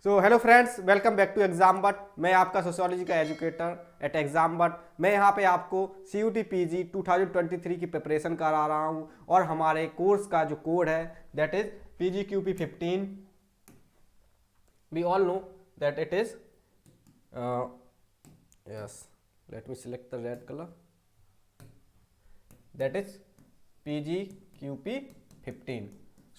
So hello friends, welcome back to exam but. मैं आपका sociology का एजुकेटर एट एग्जाम बट। मैं यहाँ पे आपको CUT PG 2023 की प्रिपरेशन करा रहा हूँ और हमारे कोर्स का जो कोड है that is PGQP15। We all know that it is yes, let me select the red colour, that is PGQP15।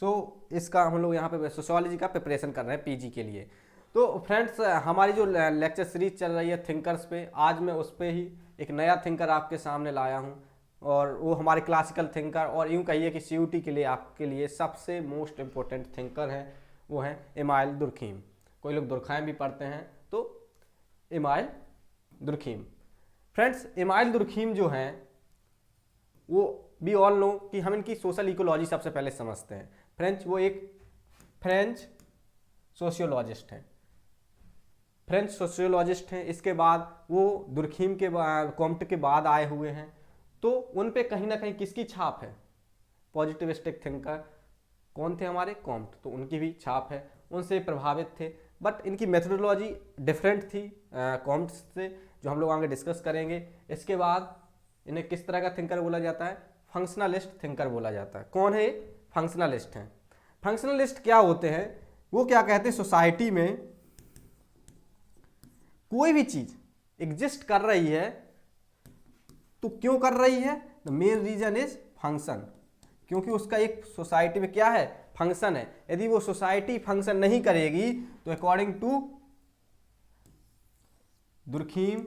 So इसका हम लोग यहाँ पे सोशियोलॉजी का प्रिपरेशन कर रहे हैं पीजी के लिए। तो फ्रेंड्स, हमारी जो लेक्चर सीरीज चल रही है थिंकर्स पे, आज मैं उस पर ही एक नया थिंकर आपके सामने लाया हूँ और वो हमारे क्लासिकल थिंकर और यूँ कहिए कि CUT के लिए आपके लिए सबसे मोस्ट इम्पोर्टेंट थिंकर हैं, वो हैं इमाइल दुर्खीम। कोई लोग दुर्खाइम भी पढ़ते हैं, तो email Durkheim. Friends, email Durkheim जो हैं वो भी ऑल नो कि हम इनकी सोशल इकोलॉजी सबसे पहले समझते हैं। वो एक फ्रेंच सोशियोलॉजिस्ट हैं, फ्रेंच सोशियोलॉजिस्ट हैं। इसके बाद वो दुर्खीम के कॉम्ट के बाद आए हुए हैं, तो उन पे कहीं ना कहीं किसकी छाप है? पॉजिटिविस्टिक थिंकर कौन थे? हमारे कॉम्ट। तो उनकी भी छाप है, उनसे प्रभावित थे, बट इनकी मेथोडोलॉजी डिफरेंट थी कॉम्ट से, जो हम लोग आगे डिस्कस करेंगे। इसके बाद इन्हें किस तरह का थिंकर बोला जाता है? फंक्शनलिस्ट थिंकर बोला जाता है। कौन है ये? फंक्शनलिस्ट हैं। फंक्शनलिस्ट क्या होते हैं? वो क्या कहते हैं, सोसाइटी में कोई भी चीज एग्जिस्ट कर रही है तो क्यों कर रही है? The main reason is function, क्योंकि उसका एक सोसाइटी में क्या है? फंक्शन है। यदि वो सोसाइटी फंक्शन नहीं करेगी तो according to Durkheim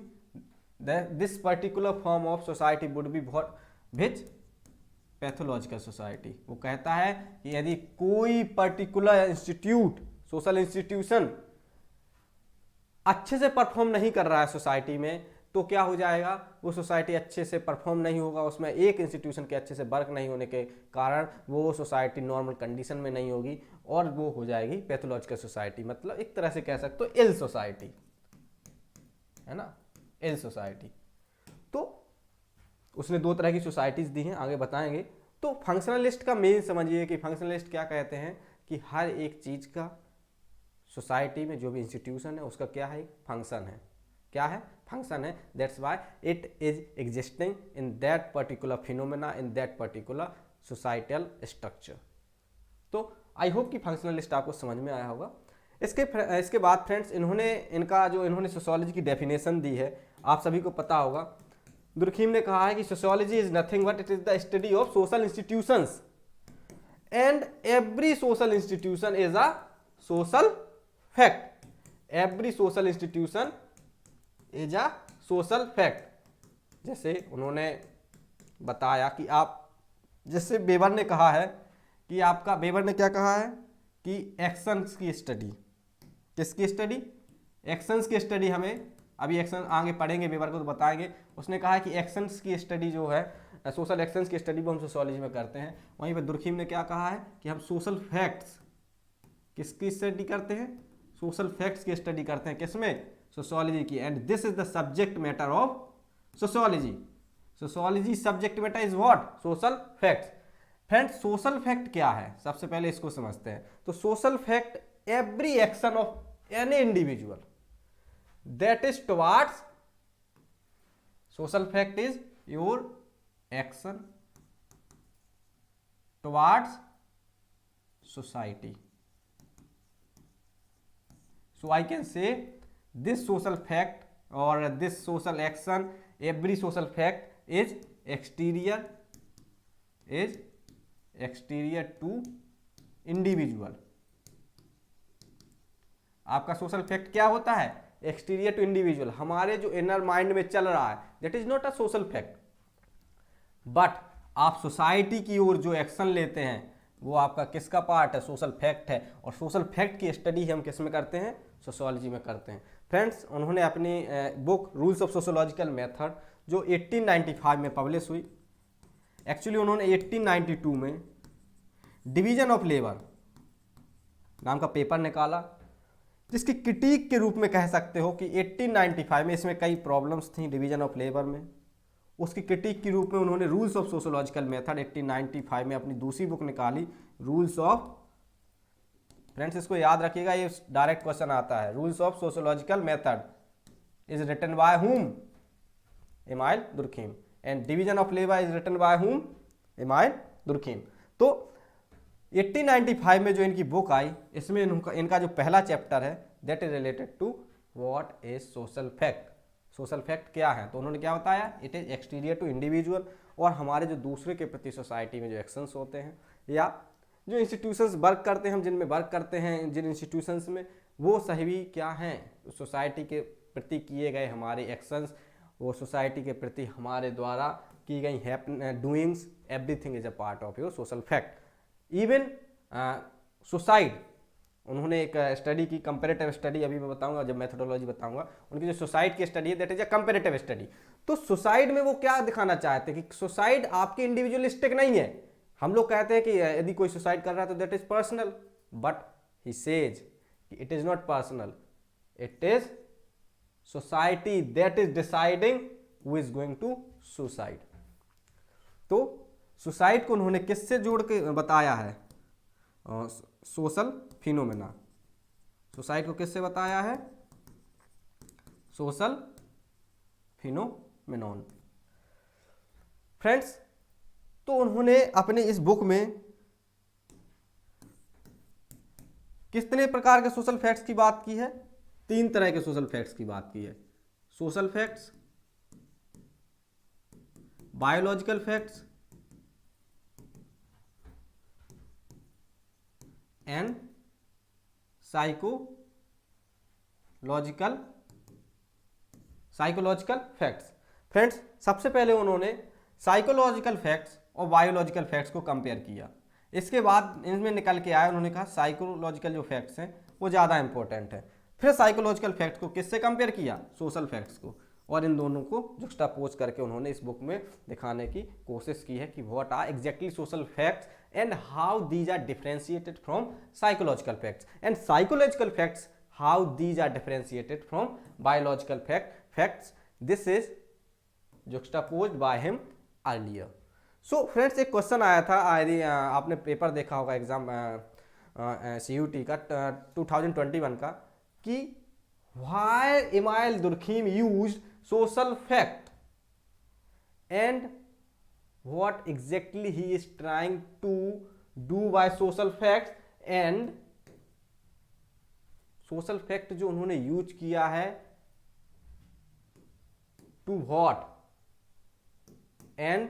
this particular form of society would be which pathological society. वो कहता है कि यदि कोई पर्टिकुलर इंस्टीट्यूट, सोशल इंस्टीट्यूशन अच्छे से परफॉर्म नहीं कर रहा है सोसाइटी में, तो क्या हो जाएगा? वो सोसाइटी अच्छे से परफॉर्म नहीं होगा, उसमें एक इंस्टीट्यूशन के अच्छे से वर्क नहीं होने के कारण वो सोसाइटी नॉर्मल कंडीशन में नहीं होगी और वो हो जाएगी पैथोलॉजिकल सोसाइटी। मतलब एक तरह से कह सकते हो इल सोसाइटी, है ना, इल सोसाइटी। तो उसने दो तरह की सोसाइटीज दी हैं, आगे बताएंगे। तो फंक्शनलिस्ट का मेन समझिए कि फंक्शनलिस्ट क्या कहते हैं कि हर एक चीज का सोसाइटी में जो भी इंस्टीट्यूशन है उसका क्या है? फंक्शन है। क्या है? फंक्शन है। That's why it is existing in that particular phenomena, in that particular societal structure. तो आई होप कि फंक्शनलिस्ट आपको समझ में आया होगा। इसके बाद फ्रेंड्स, इन्होंने सोशियोलॉजी की डेफिनेशन दी है, आप सभी को पता होगा। दुर्खीम ने कहा है कि sociology is nothing but it is the study of social institutions and every social institution is a social fact. Every social institution is a social fact. जैसे उन्होंने बताया कि जैसे वेबर ने कहा है कि वेबर ने क्या कहा है कि एक्शंस की स्टडी, किसकी स्टडी? एक्शंस की स्टडी। हमें अभी एक्शन आगे पढ़ेंगे, वेबर को तो बताएंगे। उसने कहा है कि एक्शंस की स्टडी जो है, सोशल एक्शंस की स्टडी वो हम सोशियोलॉजी में करते हैं। वहीं पर दुर्खीम ने क्या कहा है कि हम सोशल फैक्ट्स किसकी स्टडी करते हैं? सोशल फैक्ट्स की स्टडी करते हैं। किसमें? सोशियोलॉजी की। And this is the subject matter of sociology. Sociology subject matter is what? Social facts. Friends, social fact क्या है? सबसे पहले इसको समझते हैं। तो social fact every action of any individual that is towards, social fact is your action towards society. So I can say this social fact or this social action, every social fact is exterior to individual. आपका social fact क्या होता है? Exterior to individual, हमारे जो inner mind में चल रहा है, that is not a social fact. But आप सोसाइटी की ओर जो एक्शन लेते हैं वो आपका किसका पार्ट है? सोशल फैक्ट है। और सोशल फैक्ट की स्टडी हम किस में करते हैं? सोशियोलॉजी में करते हैं। फ्रेंड्स, उन्होंने अपनी book rules of sociological method जो 1895 में पब्लिश हुई, एक्चुअली उन्होंने 1892 में डिवीजन ऑफ लेबर नाम का पेपर निकाला, जिसकी क्रिटिक के रूप में कह सकते हो कि 1895 में इसमें कई प्रॉब्लम्स थी डिवीजन ऑफ लेबर में। उसकी क्रिटिक के रूप में उन्होंने रूल्स ऑफ सोशियोलॉजिकल मेथड 1895 में अपनी दूसरी बुक निकाली, रूल्स ऑफ फ्रेंड्स इसको याद रखिएगा, ये डायरेक्ट क्वेश्चन आता है। Rules of sociological method is written by whom? Emile Durkheim. And division of labour is written by whom? Emile Durkheim. तो 1895 में जो इनकी बुक आई, इसमें इनका जो पहला चैप्टर है that is related to what is social fact. Social fact क्या है? तो उन्होंने क्या बताया? It is exterior to individual, और हमारे जो दूसरे के प्रति सोसाइटी में जो एक्शंस होते हैं या जो इंस्टीट्यूशंस वर्क करते हैं, हम जिनमें वर्क करते हैं, जिन इंस्टीट्यूशंस में, वो सही क्या हैं? सोसाइटी के प्रति किए गए हमारे एक्शंस, वो सोसाइटी के प्रति हमारे द्वारा की गई doings, everything is a part of your social fact. Even suicide, उन्होंने एक स्टडी की, कंपेरेटिव स्टडी, अभी मैं बताऊंगा जब मेथोडोलॉजी बताऊंगा, उनकी जो सुसाइड की स्टडी है that is a comparative study. तो सुसाइड में वो क्या दिखाना चाहते हैं कि सुसाइड आपके इंडिविजुअलिस्टिक नहीं है। हम लोग कहते हैं कि यदि कोई सुसाइड कर रहा है तो that is personal, but he says it is not personal, it is society that is deciding who is going to suicide. तो सुसाइड को उन्होंने किससे जोड़ के बताया है? Social phenomena. सुसाइड को किससे बताया है? सोशल फिनोमेनॉन। फ्रेंड्स, तो उन्होंने अपने इस बुक में कितने प्रकार के सोशल फैक्ट्स की बात की है? 3 तरह के सोशल फैक्ट्स की बात की है। Social facts, biological facts and psychological facts. Friends, सबसे पहले उन्होंने साइकोलॉजिकल फैक्ट्स और बायोलॉजिकल फैक्ट्स को कंपेयर किया। इसके बाद इनमें निकल के आया, उन्होंने कहा साइकोलॉजिकल जो फैक्ट्स हैं वो ज़्यादा इंपॉर्टेंट है। फिर साइकोलॉजिकल फैक्ट्स को किससे कंपेयर किया? सोशल फैक्ट्स को। और इन दोनों को जुक्स्टापोज करके उन्होंने इस बुक में दिखाने की कोशिश की है कि what are exactly social facts and how these are differentiated from psychological facts, and psychological facts how these are differentiated from biological facts. This is juxtaposed by him earlier. So friends, एक question आया था, आपने paper देखा होगा exam CUT का 2021 का, कि why Emile Durkheim used social fact and what exactly he is trying to do by social facts, and social fact जो उन्होंने यूज किया है to what, and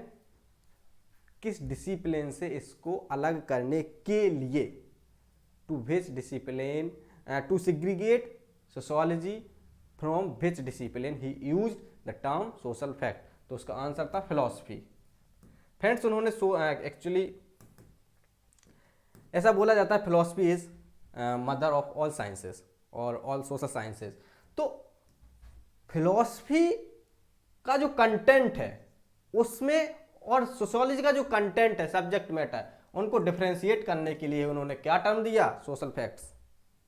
किस डिसिप्लिन से इसको अलग करने के लिए, to which discipline, to segregate sociology from which discipline he used the term social fact. तो उसका आंसर था फिलॉसफी। फ्रेंड्स, उन्होंने एक्चुअली ऐसा बोला जाता है philosophy is mother of all sciences और ऑल सोशल साइंसेस। तो फिलॉसफी का जो कंटेंट है उसमें और सोशियोलॉजी का जो कंटेंट है, सब्जेक्ट मैटर, उनको डिफरेंशिएट करने के लिए उन्होंने क्या टर्म दिया? Social facts,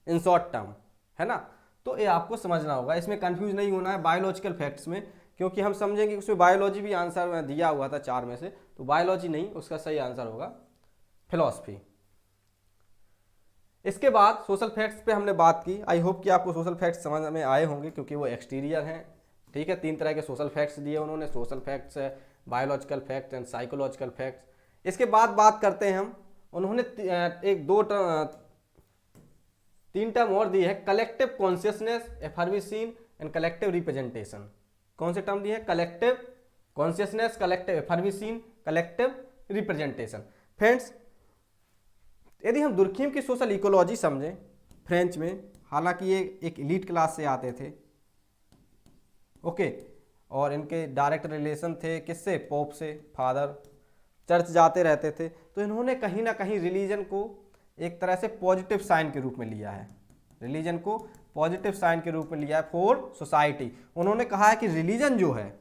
in short term, है ना। तो ये आपको समझना होगा, इसमें कंफ्यूज नहीं होना है बायोलॉजिकल फैक्ट्स में, क्योंकि हम समझेंगे उसमें बायोलॉजी भी आंसर दिया हुआ था 4 में से, तो बायोलॉजी नहीं, उसका सही आंसर होगा फिलॉसफी। इसके बाद सोशल फैक्ट्स पे हमने बात की। आई होप कि आपको सोशल फैक्ट्स समझ में आए होंगे, क्योंकि वो एक्सटीरियर हैं, ठीक है। 3 तरह के सोशल फैक्ट्स दिए उन्होंने, social facts, biological facts and psychological facts. इसके बाद बात करते हैं हम, उन्होंने 3 टर्म और दिए हैं, collective consciousness, effervescence and collective representation. कौन से टर्म दिए हैं? Collective consciousness, collective effervescence, collective representation. Friends, यदि हम दुर्खीम की सोशल इकोलॉजी समझें फ्रेंच में, हालांकि ये एक एलीट क्लास से आते थे, ओके, और इनके डायरेक्ट रिलेशन थे किससे? पोप से, फादर, चर्च जाते रहते थे। तो इन्होंने कहीं ना कहीं रिलीजन को एक तरह से पॉजिटिव साइन के रूप में लिया है, रिलीजन को पॉजिटिव साइन के रूप में लिया है फॉर सोसाइटी। उन्होंने कहा है कि रिलीजन जो है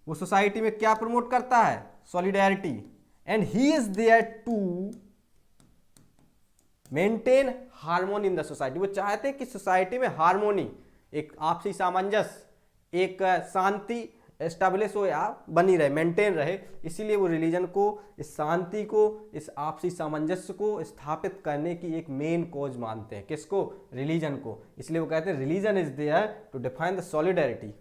वो सोसाइटी में क्या प्रमोट करता है? Solidarity, and he is there to maintain harmony in the society. वो चाहते हैं कि सोसाइटी में हार्मोनी, एक आपसी सामंजस्य, एक शांति, एस्टेब्लिश हो या बनी रहे, मेंटेन रहे, इसीलिए वो रिलीजन को, इस शांति को, इस आपसी सामंजस्य को स्थापित करने की एक मेन कॉज मानते हैं। किसको? रिलीजन को। इसलिए वो कहते हैं religion is there to define the solidarity.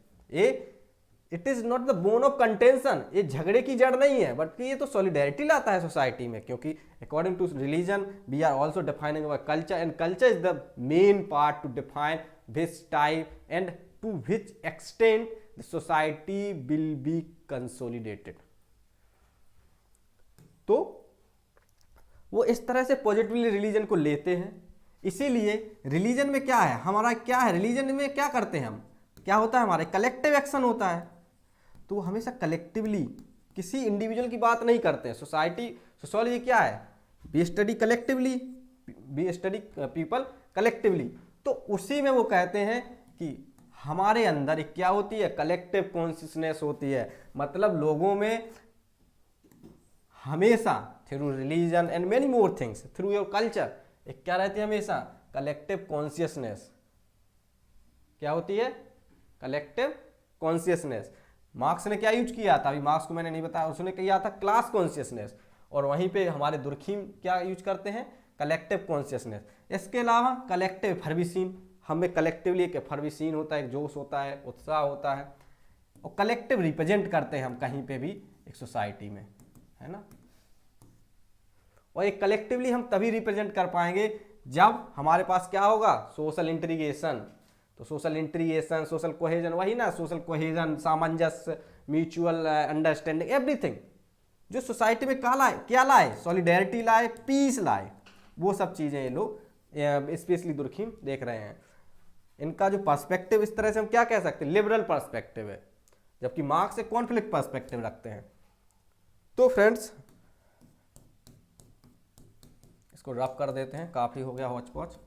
It is not the bone of contention, ये झगड़े की जड़ नहीं है, बट ये तो सॉलिडेरिटी लाता है सोसाइटी में, क्योंकि according to religion we are also defining our culture, and culture is the main part to define which type and to which extent the society will be consolidated. तो वो इस तरह से पॉजिटिवली रिलीजन को लेते हैं। इसीलिए रिलीजन में क्या है, हमारा क्या है, रिलीजन में क्या करते हैं हम, क्या होता है हमारे कलेक्टिव एक्शन होता है। तो वो हमेशा कलेक्टिवली, किसी इंडिविजुअल की बात नहीं करते हैं। सोशियोलॉजी क्या है, we study collectively, we study people collectively. तो उसी में वो कहते हैं कि हमारे अंदर एक क्या होती है, कलेक्टिव कॉन्शियसनेस होती है। मतलब लोगों में हमेशा through religion and many more things, through your culture, एक क्या रहती है हमेशा, कलेक्टिव कॉन्शियसनेस। क्या होती है? Collective consciousness. मार्क्स ने क्या यूज किया था, अभी मार्क्स को मैंने नहीं बताया, उसने किया था क्लास कॉन्शियसनेस, और वहीं पे हमारे दुर्खीम क्या यूज करते हैं, कलेक्टिव कॉन्शियसनेस। इसके अलावा कलेक्टिव एफर्विसीन, हमें कलेक्टिवली एक एफर्विसीन होता है, एक जोश होता है, उत्साह होता है, और कलेक्टिव रिप्रेजेंट करते हैं हम कहीं पे भी एक सोसाइटी में, है ना। और एक कलेक्टिवली हम तभी रिप्रेजेंट कर पाएंगे जब हमारे पास क्या होगा, सोशल इंटीग्रेशन। तो सोशल इंटीग्रेशन, सोशल कोहेजन, वही ना, सोशल कोहेजन, सामंजस्य, म्यूचुअल अंडरस्टैंडिंग, एवरीथिंग जो सोसाइटी में क्या लाए, सॉलिडेरिटी लाए, पीस लाए, वो सब चीजें ये लोग स्पेशली दुर्खीम देख रहे हैं। इनका जो पर्सपेक्टिव इस तरह से हम क्या कह सकते हैं, लिबरल पर्सपेक्टिव है, जबकि मार्क्स एक कॉन्फ्लिक्ट पर्सपेक्टिव रखते हैं। तो फ्रेंड्स इसको रफ कर देते हैं, काफी हो गया हौच पौच।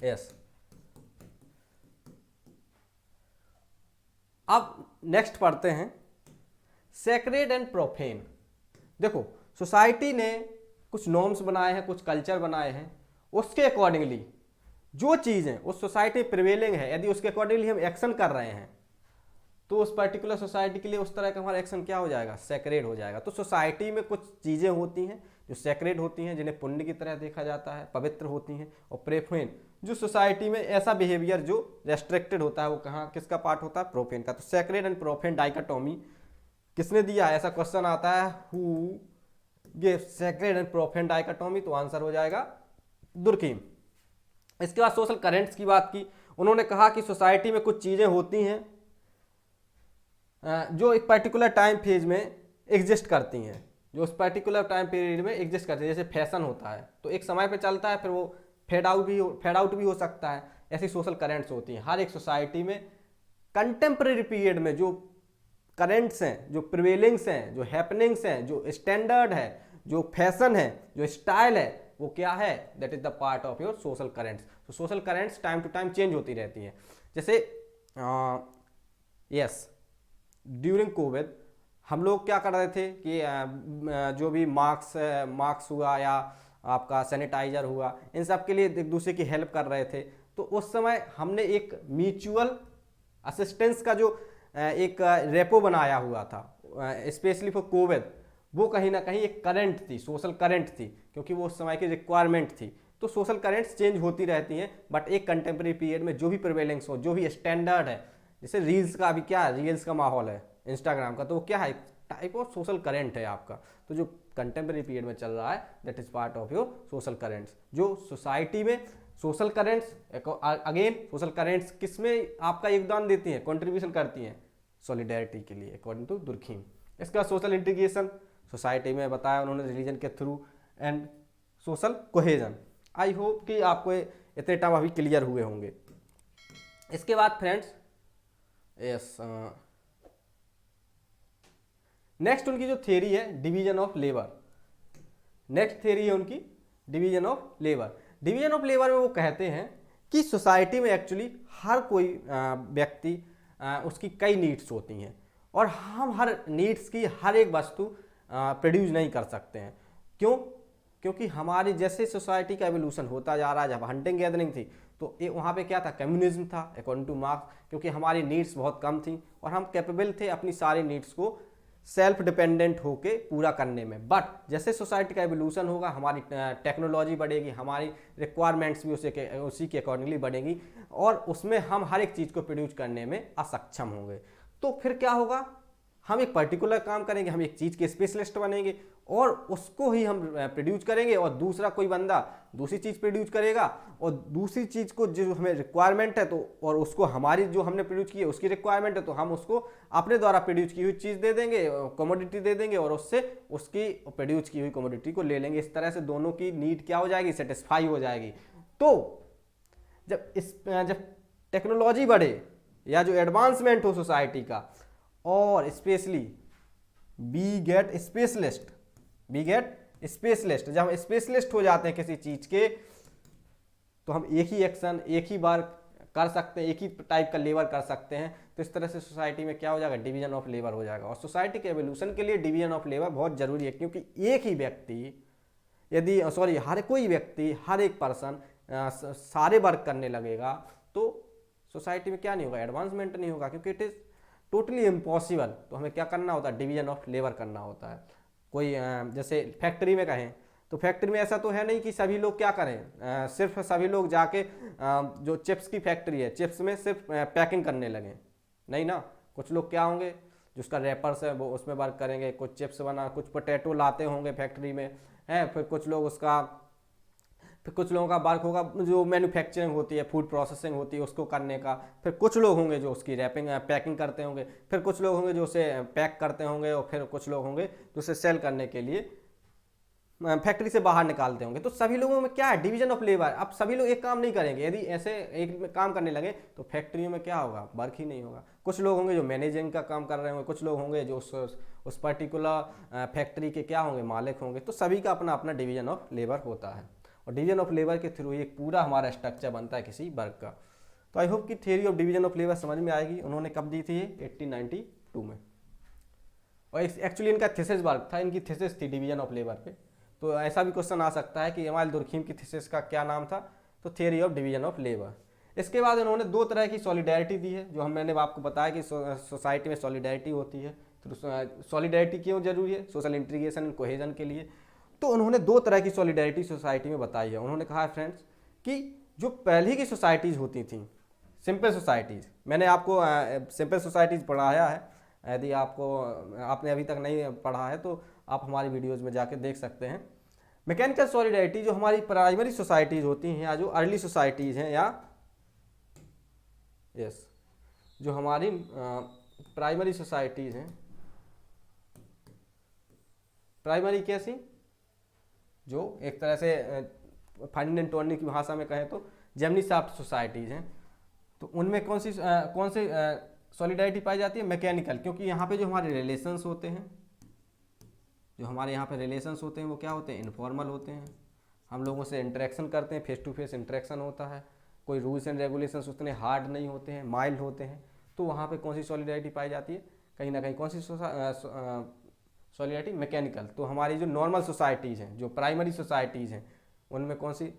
यस, अब नेक्स्ट पढ़ते हैं सेक्रेड एंड प्रोफेन। देखो सोसाइटी ने कुछ नॉर्म्स बनाए हैं, कुछ कल्चर बनाए हैं, उसके अकॉर्डिंगली जो चीज़ें उस सोसाइटी में प्रिवेलिंग है, यदि उसके अकॉर्डिंगली हम एक्शन कर रहे हैं तो उस पर्टिकुलर सोसाइटी के लिए उस तरह का हमारा एक्शन क्या हो जाएगा, सेक्रेड हो जाएगा। तो सोसाइटी में कुछ चीज़ें होती हैं जो सेक्रेड होती हैं, जिन्हें पुण्य की तरह देखा जाता है, पवित्र होती हैं, और प्रोफेन जो सोसाइटी में ऐसा बिहेवियर जो रेस्ट्रिक्टेड होता है, वो कहाँ किसका पार्ट होता है, प्रोफेन का। तो सेक्रेड एंड प्रोफेन डाइकोटोमी किसने दिया, ऐसा क्वेश्चन आता है, who give sacred and profane dichotomy, तो आंसर हो जाएगा दुर्खीम। इसके बाद सोशल करेंट्स की बात की, उन्होंने कहा कि सोसाइटी में कुछ चीज़ें होती हैं जो एक पर्टिकुलर टाइम फेज में एग्जिस्ट करती हैं, जो उस पर्टिकुलर टाइम पीरियड में एग्जिस्ट करती है। जैसे फैशन होता है तो एक समय पे चलता है, फिर वो फेड आउट भी हो सकता है। ऐसी सोशल करेंट्स होती हैं हर एक सोसाइटी में। कंटेम्प्रेरी पीरियड में जो करेंट्स हैं, जो प्रिवेलिंग्स हैं, जो हैपनिंग्स हैं, जो स्टैंडर्ड है, जो फैशन है, जो स्टाइल है, वो क्या है, that is the part of your social currents. तो social currents time to time change होती रहती हैं। जैसे यस, ड्यूरिंग कोविड हम लोग क्या कर रहे थे कि जो भी मास्क हुआ या आपका सैनिटाइजर हुआ, इन सब के लिए एक दूसरे की हेल्प कर रहे थे। तो उस समय हमने एक म्यूचुअल असिस्टेंस का जो एक रेपो बनाया हुआ था स्पेशली फॉर कोविड, वो कहीं ना कहीं एक करंट थी, सोशल करंट थी, क्योंकि वो उस समय की रिक्वायरमेंट थी। तो सोशल करंट्स चेंज होती रहती हैं, बट एक कंटेम्प्रेरी पीरियड में जो भी प्रिवेलेंस हो, जो भी स्टैंडर्ड है, जैसे रील्स का अभी क्या है, रील्स का माहौल है, इंस्टाग्राम का, तो वो क्या है, टाइप ऑफ सोशल करंट है आपका। तो जो कंटेम्प्रेरी पीरियड में चल रहा है, that is part of your social currents. जो सोसाइटी में social currents, again social currents किस में आपका योगदान देती हैं, कंट्रीब्यूशन करती हैं, सॉलिडेरिटी के लिए, अकॉर्डिंग टू दुर्खीम। इसका सोशल इंटीग्रेशन सोसाइटी में बताया उन्होंने रिलीजन के through, and social cohesion. I hope कि आपको इतने टर्म अभी क्लियर हुए होंगे। इसके बाद फ्रेंड्स यस, नेक्स्ट उनकी जो थ्योरी है division of labour. Next theory है उनकी division of labour. Division of labour में वो कहते हैं कि सोसाइटी में एक्चुअली हर कोई व्यक्ति उसकी कई नीड्स होती हैं, और हम हर नीड्स की हर एक वस्तु प्रोड्यूस नहीं कर सकते हैं। क्यों? क्योंकि हमारी जैसे सोसाइटी का एवोल्यूशन होता जा रहा है, जब हंटिंग गैदरिंग थी तो ये वहाँ पे क्या था, कम्युनिज्म था अकॉर्डिंग टू मार्क्स, क्योंकि हमारी नीड्स बहुत कम थी और हम कैपेबल थे अपनी सारी नीड्स को सेल्फ डिपेंडेंट होके पूरा करने में। बट जैसे सोसाइटी का एवोल्यूशन होगा, हमारी टेक्नोलॉजी बढ़ेगी, हमारी रिक्वायरमेंट्स भी उसी के अकॉर्डिंगली बढ़ेंगी और उसमें हम हर एक चीज़ को प्रोड्यूस करने में असक्षम होंगे। तो फिर क्या होगा, हम एक पर्टिकुलर काम करेंगे, हम एक चीज़ के स्पेशलिस्ट बनेंगे और उसको ही हम प्रोड्यूस करेंगे और दूसरा कोई बंदा दूसरी चीज़ प्रोड्यूस करेगा और दूसरी चीज़ को जो हमें रिक्वायरमेंट है तो और उसको हमारी जो हमने प्रोड्यूस की है उसकी रिक्वायरमेंट है तो हम उसको अपने द्वारा प्रोड्यूस की हुई चीज़ दे देंगे, कमोडिटी दे देंगे और उससे उसकी प्रोड्यूस की हुई कमोडिटी को ले लेंगे। इस तरह से दोनों की नीड क्या हो जाएगी, सेटिस्फाई हो जाएगी। तो जब टेक्नोलॉजी बढ़े या जो एडवांसमेंट हो सोसाइटी का और स्पेशली वी गेट स्पेशलिस्ट, जब हम स्पेशलिस्ट हो जाते हैं किसी चीज़ के तो हम एक ही एक्शन एक ही बार कर सकते हैं, एक ही टाइप का लेबर कर सकते हैं। तो इस तरह से सोसाइटी में क्या हो जाएगा, डिवीजन ऑफ लेबर हो जाएगा। और सोसाइटी के एवोल्यूशन के लिए डिवीजन ऑफ लेबर बहुत जरूरी है, क्योंकि एक ही व्यक्ति हर कोई व्यक्ति, हर एक पर्सन सारे वर्क करने लगेगा तो सोसाइटी में क्या नहीं होगा, एडवांसमेंट नहीं होगा, क्योंकि इट इज़ टोटली इम्पॉसिबल। तो हमें क्या करना होता है, डिवीजन ऑफ लेबर करना होता है। कोई जैसे फैक्ट्री में कहें तो फैक्ट्री में ऐसा तो है नहीं कि सभी लोग क्या करें, सिर्फ सभी लोग जाके जो चिप्स की फैक्ट्री है चिप्स में सिर्फ पैकिंग करने लगे, नहीं ना। कुछ लोग क्या होंगे, जिसका रैपर्स है वो उसमें वर्क करेंगे, कुछ चिप्स बना, कुछ पोटैटो लाते होंगे फैक्ट्री में है, फिर कुछ लोगों का वर्क होगा जो मैन्युफैक्चरिंग होती है, फूड प्रोसेसिंग होती है उसको करने का। फिर कुछ लोग होंगे जो उसकी पैकिंग करते होंगे, फिर कुछ लोग होंगे जो उसे पैक करते होंगे और फिर कुछ लोग होंगे जो उसे सेल करने के लिए फैक्ट्री से बाहर निकालते होंगे। तो सभी लोगों में क्या है, डिवीजन ऑफ लेबर। अब सभी लोग एक काम नहीं करेंगे, यदि ऐसे एक काम करने लगे तो फैक्ट्रियों में क्या होगा, वर्क ही नहीं होगा। कुछ लोग होंगे जो मैनेजिंग का काम कर रहे होंगे, कुछ लोग होंगे जो उस पर्टिकुलर फैक्ट्री के क्या होंगे, मालिक होंगे। तो सभी का अपना अपना डिवीजन ऑफ लेबर होता है और डिवीजन ऑफ लेबर के थ्रू एक पूरा हमारा स्ट्रक्चर बनता है किसी वर्क का। तो आई होप कि theory of division of labour समझ में आएगी। उन्होंने कब दी थी, 1892 में। और एक्चुअली इनका थीसिस वर्क था, इनकी थीसिस थी डिवीजन ऑफ लेबर पे। तो ऐसा भी क्वेश्चन आ सकता है कि एमाइल दुर्खीम की थीसिस का क्या नाम था, तो theory of division of labour. इसके बाद इन्होंने दो तरह की सॉलिडेरिटी दी है, जो मैंने आपको बताया कि सोसाइटी में सॉलिडेरिटी होती है। तो सॉलिडेरिटी क्यों जरूरी है, सोशल इंटीग्रेशन एंड कोहेजन के लिए। तो उन्होंने दो तरह की सॉलिडेरिटी सोसाइटी में बताई है। उन्होंने कहा है फ्रेंड्स कि जो पहले की सोसाइटीज़ होती थी, सिंपल सोसाइटीज़, मैंने आपको सिंपल सोसाइटीज़ पढ़ाया है। यदि आपने अभी तक नहीं पढ़ा है तो आप हमारी वीडियोज़ में जाके देख सकते हैं। मैकेनिकल सॉलिडेरिटी जो हमारी प्राइमरी सोसाइटीज़ होती हैं या जो अर्ली सोसाइटीज़ हैं, या जो हमारी प्राइमरी सोसाइटीज़ हैं, प्राइमरी कैसी, जो एक तरह से फाइनल एंड टोर्नी की भाषा में कहें तो जेमनी शाफ्ट सोसाइटीज़ हैं। तो उनमें कौन सी सॉलिडेरिटी पाई जाती है, मैकेनिकल। क्योंकि यहाँ पे जो हमारे रिलेशंस होते हैं, वो क्या होते हैं, इनफॉर्मल होते हैं। हम लोगों से इंटरेक्शन करते हैं, फेस टू फेस इंटरेक्शन होता है। कोई रूल्स एंड रेगुलेशंस उतने हार्ड नहीं होते हैं, माइल्ड होते हैं। तो वहाँ पे कौन सी सॉलिडेरिटी पाई जाती है, कहीं ना कहीं कौन सी सॉलिडेरिटी, मैकेनिकल। तो हमारी जो नॉर्मल सोसाइटीज़ हैं, जो प्राइमरी सोसाइटीज़ हैं, उनमें कौन सी,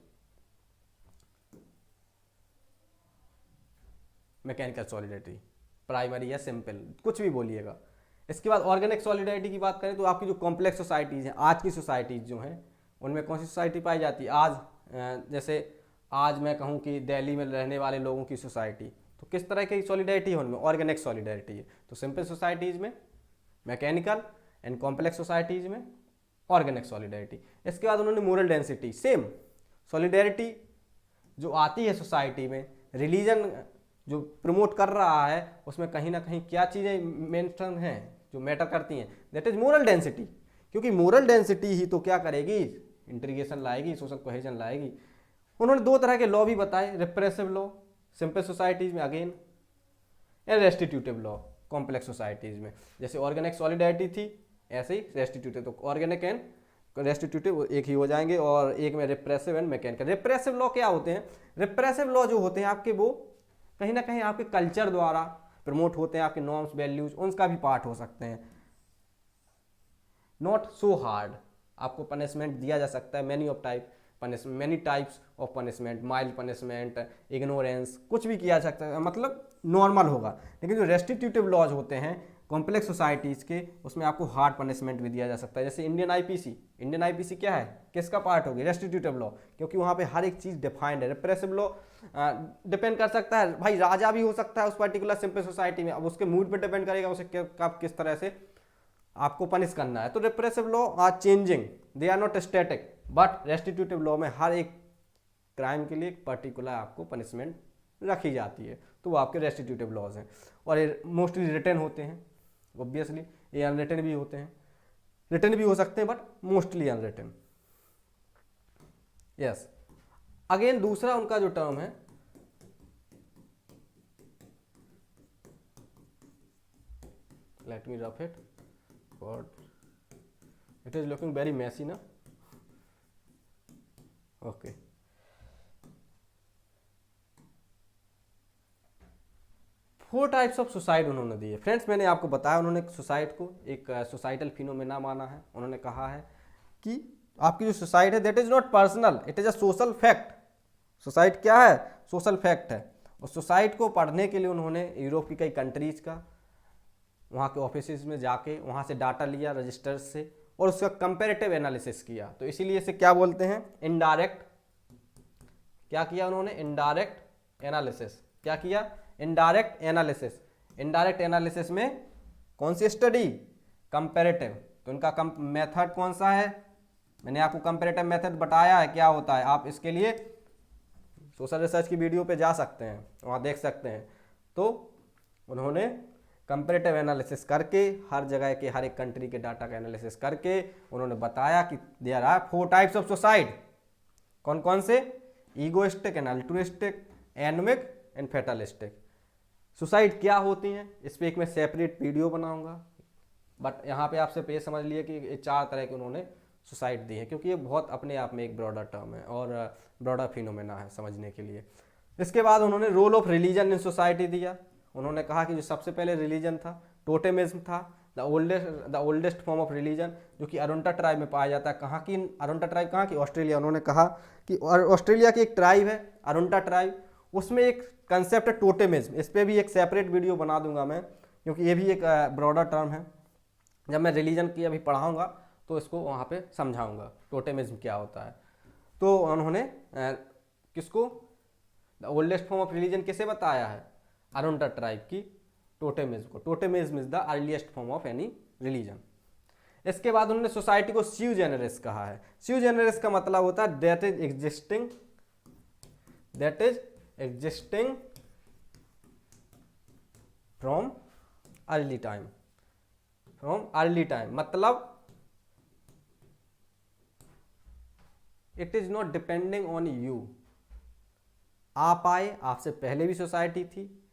मैकेनिकल सॉलिडेरिटी, प्राइमरी या सिंपल, कुछ भी बोलिएगा। इसके बाद ऑर्गेनिक सॉलिडेरिटी की बात करें तो आपकी जो कॉम्प्लेक्स सोसाइटीज़ हैं, आज की सोसाइटीज़ जो हैं, उनमें कौन सी सोसाइटी पाई जाती है। जैसे आज मैं कहूँ कि दिल्ली में रहने वाले लोगों की सोसाइटी, तो किस तरह की सॉलिडेरिटी है उनमें, ऑर्गेनिक सॉलिडेरिटी है। तो सिंपल सोसाइटीज़ में मैकेनिकल एंड कॉम्प्लेक्स सोसाइटीज़ में ऑर्गेनिक सॉलिडेरिटी। इसके बाद उन्होंने मोरल डेंसिटी, सेम सॉलिडेरिटी जो आती है सोसाइटी में, रिलीजन जो प्रमोट कर रहा है उसमें कहीं ना कहीं क्या चीज़ें मेंशन हैं जो मैटर करती हैं, दैट इज मोरल डेंसिटी। क्योंकि मोरल डेंसिटी ही तो क्या करेगी, इंटीग्रेशन लाएगी, सोशल कोहेजन लाएगी। उन्होंने दो तरह के लॉ भी बताए, रिप्रेसिव लॉ सिंपल सोसाइटीज़ में again, and restitutive law complex societies में। जैसे ऑर्गेनिक सॉलिडेरिटी थी, ऐसे ही रेस्टिट्यूटिव। तो ऑर्गेनिक एंड रेस्टिट्यूटिव एक ही हो जाएंगे, और एक में repressive and mechanical. Repressive law क्या होते हैं, रिप्रेसिव लॉ जो होते हैं आपके, वो कहीं ना कहीं आपके कल्चर द्वारा प्रमोट होते हैं, आपके नॉर्म्स वैल्यूज उनका भी पार्ट हो सकते हैं। नॉट सो हार्ड, आपको पनिशमेंट दिया जा सकता है many of type, many types of punishment, mild punishment, ignorance, कुछ भी किया जा सकता है, मतलब नॉर्मल होगा। लेकिन जो रेस्टिट्यूटिव लॉज होते हैं कॉम्प्लेक्स सोसाइटीज़ के, उसमें आपको हार्ड पनिशमेंट भी दिया जा सकता है। जैसे इंडियन आईपीसी क्या है, किसका पार्ट होगी, रेस्टिट्यूटिव लॉ, क्योंकि वहाँ पे हर एक चीज़ डिफाइंड है। रिप्रेसिव लॉ डिपेंड कर सकता है, भाई राजा भी हो सकता है उस पर्टिकुलर सिंपल सोसाइटी में, अब उसके मूड पे डिपेंड करेगा उसे कब किस तरह से आपको पनिश करना है। तो repressive law are changing, they are not static, but restitutive law में हर एक क्राइम के लिए एक पर्टिकुलर आपको पनिशमेंट रखी जाती है, तो वो आपके रेस्टिट्यूटिव लॉज हैं। और ये मोस्टली रिटर्न होते हैं, ऑब्वियसली ये अनरिटन भी होते हैं, रिटर्न भी हो सकते हैं but mostly unwritten. Yes, again दूसरा उनका जो टर्म है let me rough it, but it is looking very messy ना, okay. Four types of suicide उन्होंने दिए। फ्रेंड्स मैंने आपको बताया उन्होंने सुसाइड को एक सोसाइटल फिनोमेना माना है। उन्होंने कहा है कि आपकी जो सुसाइड है that is not personal, it is a social fact. Suicide क्या है, सोशल फैक्ट है। और सुसाइड को पढ़ने के लिए उन्होंने यूरोप की कई कंट्रीज का, वहाँ के ऑफिस में जाके वहाँ से डाटा लिया रजिस्टर्स से, और उसका कंपेरेटिव एनालिसिस किया। तो इसीलिए इसे क्या बोलते हैं, इनडायरेक्ट, क्या किया उन्होंने, इनडायरेक्ट एनालिसिस। क्या किया, इनडायरेक्ट एनालिसिस। इनडायरेक्ट एनालिसिस में कौन सी स्टडी, कंपेरेटिव। तो इनका मेथड कौन सा है, मैंने आपको कंपेरेटिव मेथड बताया है क्या होता है। आप इसके लिए सोशल रिसर्च की वीडियो पे जा सकते हैं, वहाँ देख सकते हैं। तो उन्होंने कंपेरेटिव एनालिसिस करके हर जगह के हर एक कंट्री के डाटा का एनालिसिस करके उन्होंने बताया कि there are four types of suicide. कौन कौन से, egoistic and altruistic, anomic and fatalistic. Suicide क्या होती हैं इस पर एक मैं सेपरेट वीडियो बनाऊंगा, बट यहाँ पे आपसे ये समझ लिए कि ये चार तरह के उन्होंने सुसाइड दी है, क्योंकि ये बहुत अपने आप में एक ब्रॉडर टर्म है और ब्रॉडर फिनोमेना है समझने के लिए। इसके बाद उन्होंने role of religion in society दिया। उन्होंने कहा कि जो सबसे पहले रिलीजन था टोटेमिज्म था, the oldest form of religion, जो कि अरुंटा ट्राइब में पाया जाता है। कहाँ की अरुंटा ट्राइब, कहाँ की, ऑस्ट्रेलिया। उन्होंने कहा कि ऑस्ट्रेलिया की एक ट्राइब है अरुंटा ट्राइब, उसमें एक कंसेप्ट है टोटेमिज्म। इस पर भी एक सेपरेट वीडियो बना दूंगा मैं, क्योंकि ये भी एक ब्रॉडर टर्म है। जब मैं रिलीजन की अभी पढ़ाऊंगा तो इसको वहाँ पे समझाऊंगा टोटेमिज्म क्या होता है। तो उन्होंने किसको, the oldest form of religion किसे बताया है, अरुंटा ट्राइब की टोटेमिज्म को। Totemism is the earliest form of any religion. इसके बाद उन्होंने सोसाइटी को स्यू जेनरिस कहा है। स्यू जेनरिस का मतलब होता है that is existing from early time, मतलब it is not depending on you. आप आए, आपसे पहले भी सोसाइटी थी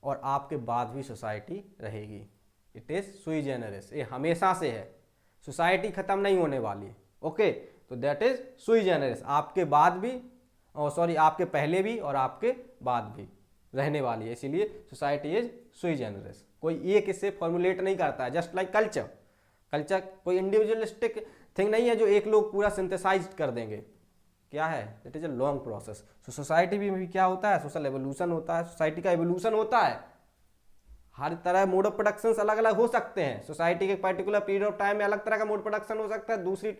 और आपके बाद भी सोसाइटी रहेगी। इट इज सुई जेनरिस, ये हमेशा से है, सोसाइटी खत्म नहीं होने वाली। ओके, तो दैट इज सुई जेनरिस, आपके बाद भी, आपके पहले भी और आपके बाद भी रहने वाली है, इसीलिए सोसाइटी इज सुई जेनरिस। कोई एक इससे फॉर्मुलेट नहीं करता है, जस्ट लाइक कल्चर कोई इंडिविजुअलिस्टिक थिंग नहीं है जो एक लोग पूरा सिंथेसाइज कर देंगे। क्या है, it is a long process. तो सोसाइटी में भी क्या होता है, सोशल एवोल्यूशन होता है, सोसाइटी का एवोल्यूशन होता है। हर तरह मोड ऑफ प्रोडक्शन अलग अलग हो सकते हैं। सोसाइटी के पर्टिकुलर पीरियड ऑफ टाइम में अलग तरह का मोड प्रोडक्शन हो सकता है, दूसरी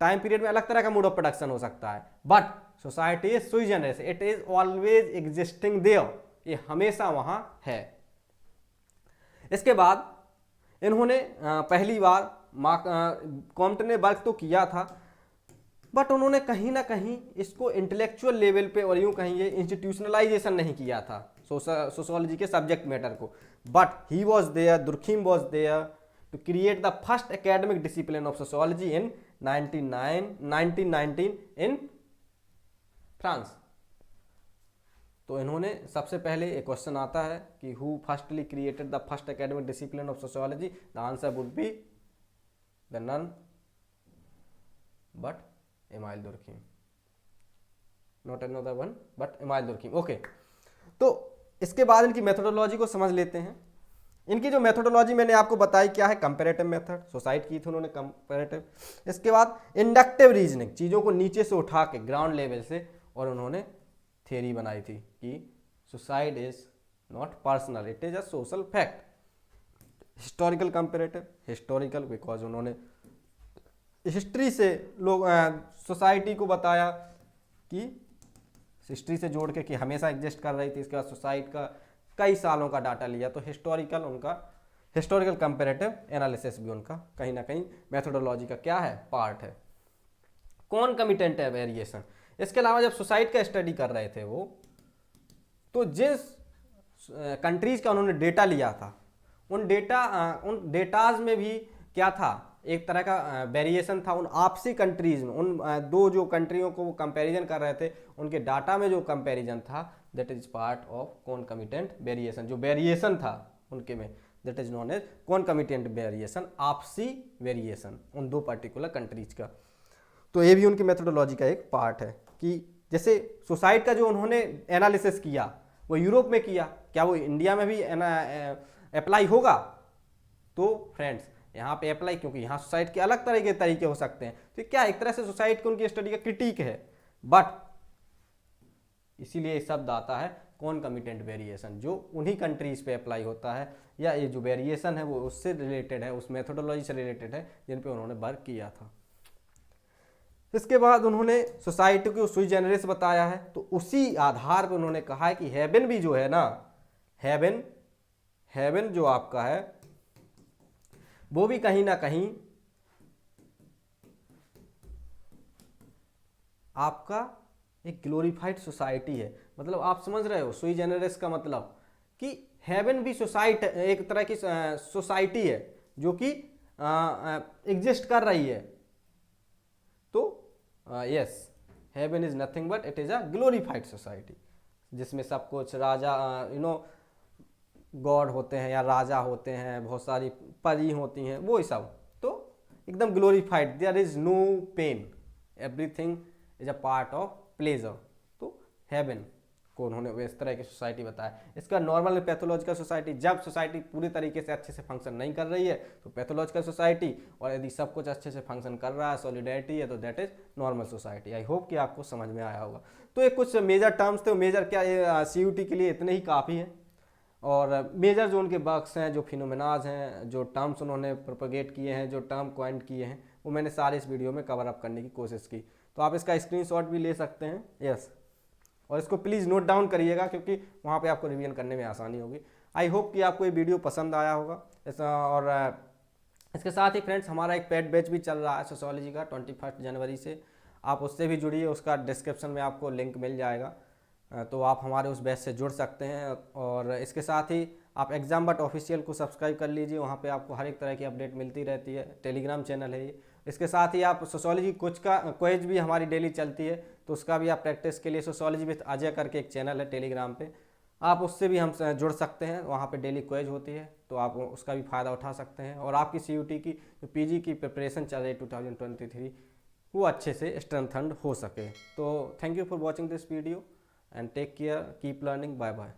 टाइम पीरियड में अलग तरह का मोड ऑफ प्रोडक्शन हो सकता है, but society is sui generis, it is always existing there, ये हमेशा वहां है। इसके बाद इन्होंने पहली बार कॉम्ट ने वर्क तो किया था, बट उन्होंने कहीं ना कहीं इसको इंटेलेक्चुअल लेवल पे और यूं कहीं इंस्टीट्यूशनलाइजेशन नहीं किया था सोशियोलॉजी के सब्जेक्ट मैटर को। But he was there, Durkheim was there to create the first academic discipline of sociology in 1919 in France. तो इन्होंने सबसे पहले एक क्वेश्चन आता है कि who firstly created the first academic discipline of sociology, the answer would be the none but Emile Durkheim, not another one but Emile Durkheim. Okay, तो इसके बाद इनकी मेथोडोलॉजी को समझ लेते हैं। इनकी जो मेथोडोलॉजी मैंने आपको बताई क्या है, कंपेरेटिव मेथड, सुसाइड की थी उन्होंने कंपेरेटिव। इसके बाद इंडक्टिव रीजनिंग, चीज़ों को नीचे से उठा के ग्राउंड लेवल से, और उन्होंने थ्योरी बनाई थी कि suicide is not personal, it is a social fact. Historical comparative, historical because उन्होंने हिस्ट्री से लोग सोसाइटी को बताया कि हिस्ट्री से जोड़ के कि हमेशा एग्जिस्ट कर रही थी। इसके बाद सोसाइटी का कई सालों का डाटा लिया, तो हिस्टोरिकल उनका हिस्टोरिकल कंपेरेटिव एनालिसिस भी उनका कहीं ना कहीं मेथोडोलॉजी का क्या है, पार्ट है। कॉनकमिटेंट वेरिएशन, इसके अलावा जब सोसाइटी का स्टडी कर रहे थे वो, तो जिस कंट्रीज का उन्होंने डेटा लिया था उन डेटाज में भी क्या था, एक तरह का वेरिएशन था उन आपसी कंट्रीज में। उन दो जो कंट्रियों को वो कंपैरिजन कर रहे थे उनके डाटा में जो कंपैरिजन था, that is part of concomitant variation. जो वेरिएशन था उनके में, that is known as concomitant variation, आपसी वेरिएशन उन दो पर्टिकुलर कंट्रीज का। तो ये भी उनकी मेथोडोलॉजी का एक पार्ट है कि जैसे सोसाइटी का जो उन्होंने एनालिसिस किया वो यूरोप में किया, क्या वो इंडिया में भी अप्लाई होगा? तो फ्रेंड्स यहाँ पे अप्लाई, क्योंकि यहाँ सोसाइटी के अलग तरह के तरीके हो सकते हैं, तो क्या एक तरह से सोसाइटी की उनकी स्टडी का क्रिटिक है, बट इसीलिए शब्द आता है कॉनकमिटेंट वेरिएशन, जो उन्हीं कंट्रीज पे अप्लाई होता है, या ये जो वेरिएशन है वो उससे रिलेटेड है, उस मेथोडोलॉजी से रिलेटेड है जिन पे उन्होंने वर्क किया था। इसके बाद उन्होंने सोसाइटी को सुई जेनरिस बताया है, तो उसी आधार पर उन्होंने कहा है कि हेवन भी जो है ना, हेवन जो आपका है वो भी कहीं ना कहीं आपका एक ग्लोरीफाइड सोसाइटी है। मतलब आप समझ रहे हो सुई जेनरिस का मतलब कि हेवन भी सोसाइटी, एक तरह की सोसाइटी है जो कि एग्जिस्ट कर रही है। तो yes, heaven is nothing but it is a glorified society, जिसमें सब कुछ राजा गॉड होते हैं या राजा होते हैं, बहुत सारी परी होती हैं, वो ही सब, तो एकदम glorified, there is no pain, everything is a part of pleasure. तो हेवन को उन्होंने इस तरह की सोसाइटी बताया। इसका नॉर्मल पैथोलॉजिकल सोसाइटी, जब सोसाइटी पूरी तरीके से अच्छे से फंक्शन नहीं कर रही है तो पैथोलॉजिकल सोसाइटी, और यदि सब कुछ अच्छे से फंक्शन कर रहा है, सॉलिडेरिटी है, तो that is normal society. I hope कि आपको समझ में आया होगा। तो ये कुछ मेजर टर्म्स थे, मेजर क्या ये CUT के लिए इतने ही काफ़ी हैं। और मेजर जो उनके वर्क्स हैं, जो फिनोमेनाज हैं, जो टर्म्स उन्होंने प्रोपगेट किए हैं, जो टर्म क्वाइंट किए हैं, वो मैंने सारे इस वीडियो में कवर अप करने की कोशिश की। तो आप इसका स्क्रीनशॉट भी ले सकते हैं, यस, और इसको प्लीज़ नोट डाउन करिएगा क्योंकि वहाँ पे आपको रिवीजन करने में आसानी होगी। आई होप कि आपको ये वीडियो पसंद आया होगा। और इसके साथ ही फ्रेंड्स हमारा एक पेड बैच भी चल रहा है सोशियोलॉजी का 21 जनवरी से, आप उससे भी जुड़िए, उसका डिस्क्रिप्शन में आपको लिंक मिल जाएगा, तो आप हमारे उस बैच से जुड़ सकते हैं। और इसके साथ ही आप एग्जाम बट ऑफिशियल को सब्सक्राइब कर लीजिए, वहाँ पे आपको हर एक तरह की अपडेट मिलती रहती है, टेलीग्राम चैनल है ये। इसके साथ ही आप सोशियोलॉजी क्विज भी हमारी डेली चलती है, तो उसका भी आप प्रैक्टिस के लिए सोशियोलॉजी विद अजय करके एक चैनल है टेलीग्राम पे, आप उससे भी हम जुड़ सकते हैं, वहाँ पे डेली क्विज होती है, तो आप उसका भी फ़ायदा उठा सकते हैं। और आपकी CUT की जो PG की प्रिपरेशन चल रही है 2023, वो अच्छे से स्ट्रेंथन्ड हो सके। तो thank you for watching this video and take care, keep learning, bye bye।